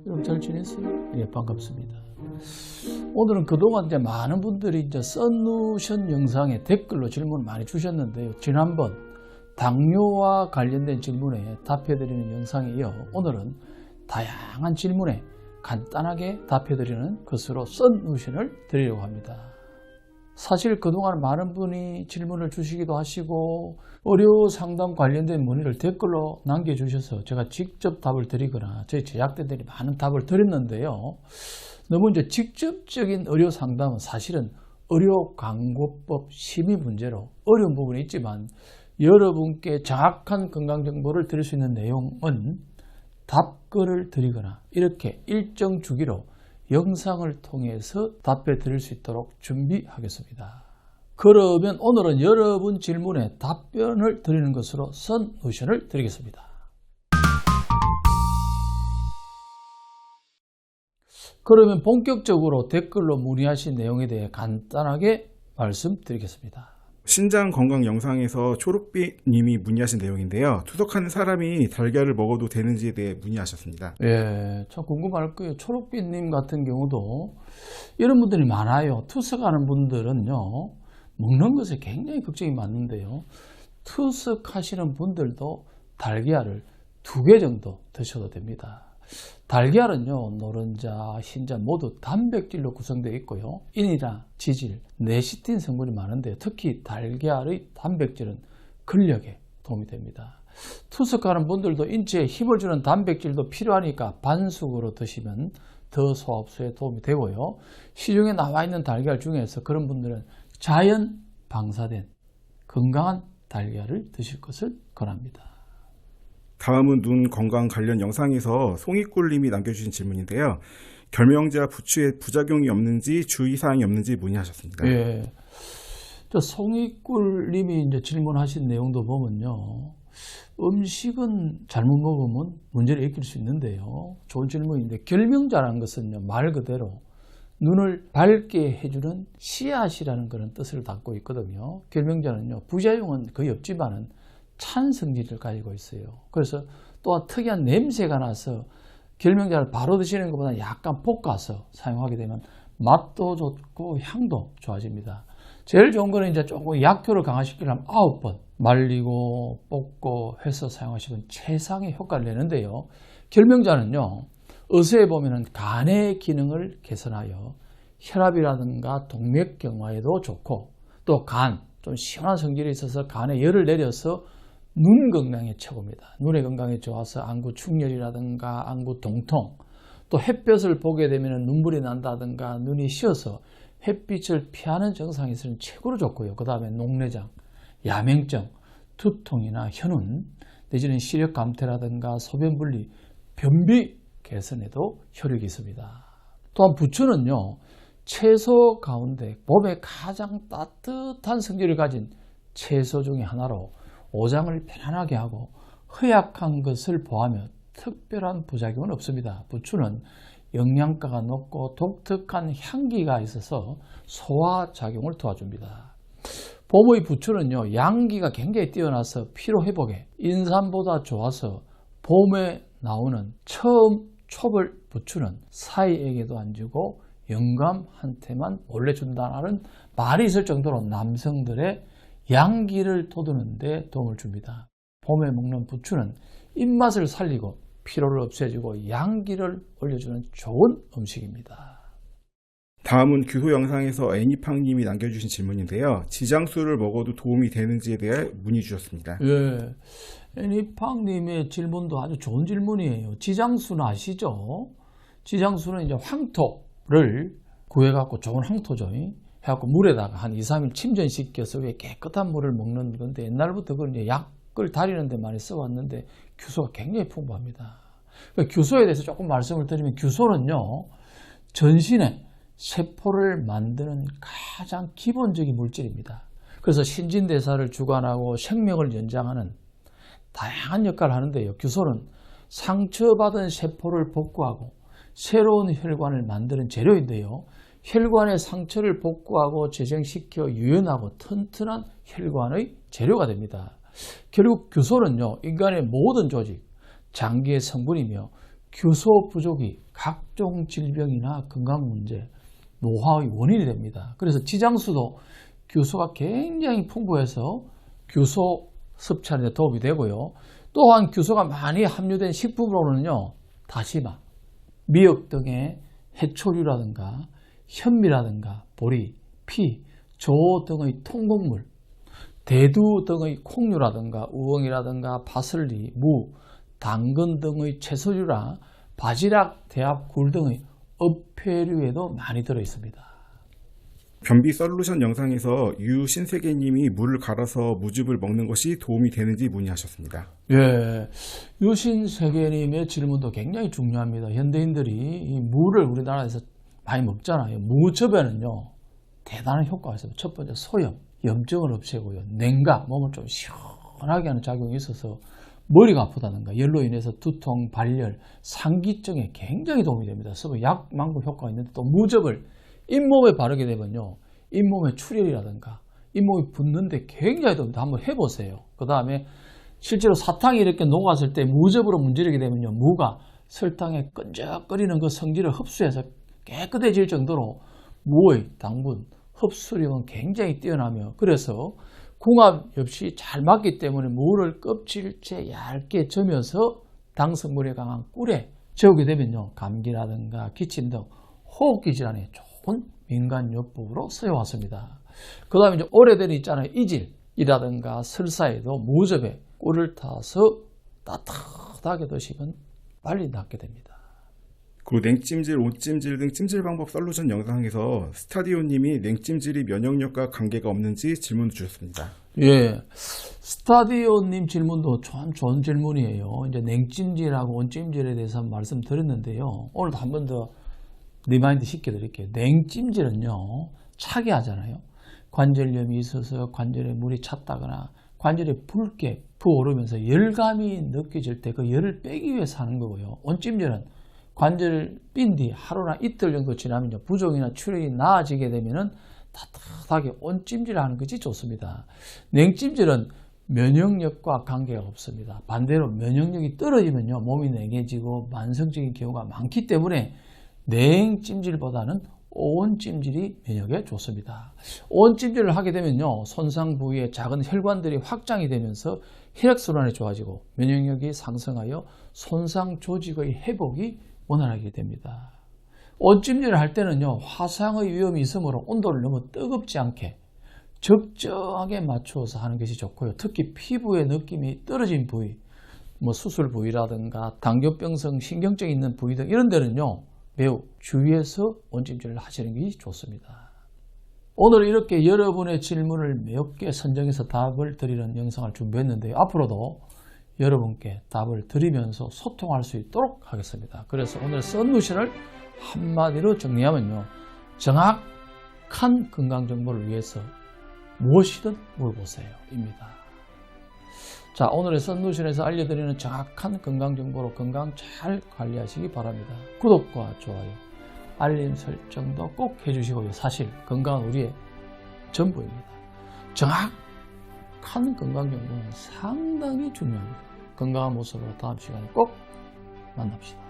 여러분 잘 지냈어요? 예, 반갑습니다. 오늘은 그동안 이제 많은 분들이 이제 썬루션 영상에 댓글로 질문을 많이 주셨는데요. 지난번 당뇨와 관련된 질문에 답해드리는 영상에 이어 오늘은 다양한 질문에 간단하게 답해드리는 것으로 썬루션을 드리려고 합니다. 사실 그동안 많은 분이 질문을 주시기도 하시고 의료 상담 관련된 문의를 댓글로 남겨주셔서 제가 직접 답을 드리거나 저희 제작진들이 많은 답을 드렸는데요. 너무 이제 직접적인 의료 상담은 사실은 의료광고법 심의 문제로 어려운 부분이 있지만 여러분께 정확한 건강 정보를 드릴 수 있는 내용은 답글을 드리거나 이렇게 일정 주기로 영상을 통해서 답해 드릴 수 있도록 준비하겠습니다. 그러면 오늘은 여러분 질문에 답변을 드리는 것으로 썬루션을 드리겠습니다. 그러면 본격적으로 댓글로 문의하신 내용에 대해 간단하게 말씀드리겠습니다. 신장 건강 영상에서 초록빛님이 문의하신 내용인데요. 투석하는 사람이 달걀을 먹어도 되는지에 대해 문의하셨습니다. 예, 참 궁금할 거예요. 초록빛님 같은 경우도 이런 분들이 많아요. 투석하는 분들은요, 먹는 것에 굉장히 걱정이 많은데요. 투석하시는 분들도 달걀을 2개 정도 드셔도 됩니다. 달걀은요, 노른자, 흰자 모두 단백질로 구성되어 있고요. 인이나 지질, 네시틴 성분이 많은데 특히 달걀의 단백질은 근력에 도움이 됩니다. 투석하는 분들도 인체에 힘을 주는 단백질도 필요하니까 반숙으로 드시면 더 소화 흡수에 도움이 되고요. 시중에 나와 있는 달걀 중에서 그런 분들은 자연 방사된 건강한 달걀을 드실 것을 권합니다. 다음은 눈 건강 관련 영상에서 송이꿀님이 남겨주신 질문인데요. 결명자 부추에 부작용이 없는지 주의사항이 없는지 문의하셨습니다. 예, 송이꿀님이 이제 질문하신 내용도 보면요, 음식은 잘못 먹으면 문제를 일으킬 수 있는데요. 좋은 질문인데 결명자라는 것은요, 말 그대로 눈을 밝게 해주는 씨앗이라는 그런 뜻을 담고 있거든요. 결명자는요, 부작용은 거의 없지만은 찬 성질을 가지고 있어요. 그래서 또한 특이한 냄새가 나서 결명자를 바로 드시는 것보다 약간 볶아서 사용하게 되면 맛도 좋고 향도 좋아집니다. 제일 좋은 거는 이제 조금 약효를 강화시키려면 9번 말리고 볶고 해서 사용하시면 최상의 효과를 내는데요. 결명자는요, 의서에 보면은 간의 기능을 개선하여 혈압이라든가 동맥경화에도 좋고 또 간, 좀 시원한 성질이 있어서 간에 열을 내려서 눈 건강에 최고입니다. 눈의 건강에 좋아서 안구 충혈이라든가 안구 동통, 또 햇볕을 보게 되면 눈물이 난다든가 눈이 쉬어서 햇빛을 피하는 증상이 있으면 최고로 좋고요. 그 다음에 녹내장, 야맹증, 두통이나 현운, 내지는 시력 감퇴라든가 소변 분리, 변비 개선에도 효력이 있습니다. 또한 부추는요, 채소 가운데 봄에 가장 따뜻한 성질을 가진 채소 중에 하나로 오장을 편안하게 하고 허약한 것을 보하며 특별한 부작용은 없습니다. 부추는 영양가가 높고 독특한 향기가 있어서 소화작용을 도와줍니다. 봄의 부추는요, 양기가 굉장히 뛰어나서 피로회복에 인삼보다 좋아서 봄에 나오는 처음 초벌 부추는 사이에게도 안 주고 영감한테만 몰래 준다는 말이 있을 정도로 남성들의 양기를 돋우는 데 도움을 줍니다. 봄에 먹는 부추는 입맛을 살리고 피로를 없애주고 양기를 올려주는 좋은 음식입니다. 다음은 규소 영상에서 애니팡님이 남겨주신 질문인데요. 지장수를 먹어도 도움이 되는지에 대해 문의 주셨습니다. 예, 애니팡님의 질문도 아주 좋은 질문이에요. 지장수는 아시죠? 지장수는 이제 황토를 구해갖고 좋은 황토죠. 해갖고 물에다가 한 2, 3일 침전시켜서 왜 깨끗한 물을 먹는 건데 옛날부터 그걸 이제 약을 다리는 데 많이 써왔는데 규소가 굉장히 풍부합니다. 규소에 대해서 조금 말씀을 드리면 규소는요, 전신에 세포를 만드는 가장 기본적인 물질입니다. 그래서 신진대사를 주관하고 생명을 연장하는 다양한 역할을 하는데요. 규소는 상처받은 세포를 복구하고 새로운 혈관을 만드는 재료인데요. 혈관의 상처를 복구하고 재생시켜 유연하고 튼튼한 혈관의 재료가 됩니다. 결국 규소는요, 인간의 모든 조직, 장기의 성분이며 규소 부족이 각종 질병이나 건강 문제, 노화의 원인이 됩니다. 그래서 지장수도 규소가 굉장히 풍부해서 규소 섭취하는 데 도움이 되고요. 또한 규소가 많이 함유된 식품으로는요, 다시마, 미역 등의 해초류라든가 현미라든가 보리, 피, 조 등의 통곡물, 대두 등의 콩류라든가 우엉이라든가 파슬리, 무, 당근 등의 채소류라 바지락, 대합, 굴 등의 어패류에도 많이 들어있습니다. 변비 솔루션 영상에서 유신세계님이 물을 갈아서 무즙을 먹는 것이 도움이 되는지 문의하셨습니다. 예, 유신세계님의 질문도 굉장히 중요합니다. 현대인들이 이 무를 우리나라에서 많이 먹잖아요. 무즙에는요, 대단한 효과가 있어요. 첫 번째, 소염, 염증을 없애고요. 냉각, 몸을 좀 시원하게 하는 작용이 있어서 머리가 아프다든가 열로 인해서 두통, 발열, 상기증에 굉장히 도움이 됩니다. 그래서 약망고 효과가 있는데 또 무즙을 잇몸에 바르게 되면요, 잇몸의 출혈이라든가 잇몸이 붓는데 굉장히 도움이 됩니다. 한번 해보세요. 그 다음에 실제로 사탕이 이렇게 녹았을 때 무즙으로 문지르게 되면요, 무가 설탕에 끈적거리는 그 성질을 흡수해서 깨끗해질 정도로 무의 당분 흡수력은 굉장히 뛰어나며, 그래서 궁합 없이 잘 맞기 때문에 무를 껍질째 얇게 저면서 당 성분이 강한 꿀에 재우게 되면요, 감기라든가 기침 등 호흡기 질환에 좋은 민간요법으로 쓰여왔습니다. 그 다음에 이제 오래된 있잖아요, 이질이라든가 설사에도 무즙에 꿀을 타서 따뜻하게 드시면 빨리 낫게 됩니다. 그 냉찜질, 옷찜질 등 찜질 방법 솔루션 영상에서 스타디오님이 냉찜질이 면역력과 관계가 없는지 질문을 주셨습니다. 예, 스타디오님 질문도 참 좋은 질문이에요. 이제 냉찜질하고 온찜질에 대해서 말씀드렸는데요. 오늘도 한 번 더 리마인드 시켜드릴게요. 냉찜질은요, 차게 하잖아요. 관절염이 있어서 관절에 물이 찼다거나 관절에 붉게 부어오르면서 열감이 느껴질 때 그 열을 빼기 위해서 하는 거고요. 온찜질은 관절을 삔 뒤 하루나 이틀 정도 지나면 부종이나 출혈이 나아지게 되면 따뜻하게 온찜질을 하는 것이 좋습니다. 냉찜질은 면역력과 관계가 없습니다. 반대로 면역력이 떨어지면요, 몸이 냉해지고 만성적인 경우가 많기 때문에 냉찜질보다는 온찜질이 면역에 좋습니다. 온찜질을 하게 되면요, 손상 부위에 작은 혈관들이 확장이 되면서 혈액순환이 좋아지고 면역력이 상승하여 손상 조직의 회복이 원활하게 됩니다. 온찜질을 할 때는요, 화상의 위험이 있으므로 온도를 너무 뜨겁지 않게 적정하게 맞추어서 하는 것이 좋고요. 특히 피부의 느낌이 떨어진 부위, 수술 부위라든가 당뇨병성 신경증 있는 부위 등 이런 데는요, 매우 주의해서 온찜질을 하시는 것이 좋습니다. 오늘 이렇게 여러분의 질문을 몇 개 선정해서 답을 드리는 영상을 준비했는데요. 앞으로도 여러분께 답을 드리면서 소통할 수 있도록 하겠습니다. 그래서 오늘 솔루션을 한마디로 정리하면요, 정확한 건강 정보를 위해서 무엇이든 물어보세요 입니다. 자, 오늘의 솔루션에서 알려드리는 정확한 건강 정보로 건강 잘 관리하시기 바랍니다. 구독과 좋아요, 알림 설정도 꼭 해주시고요. 사실 건강은 우리의 전부입니다. 정확한 건강 정보는 상당히 중요합니다. 건강한 모습으로 다음 시간에 꼭 만납시다.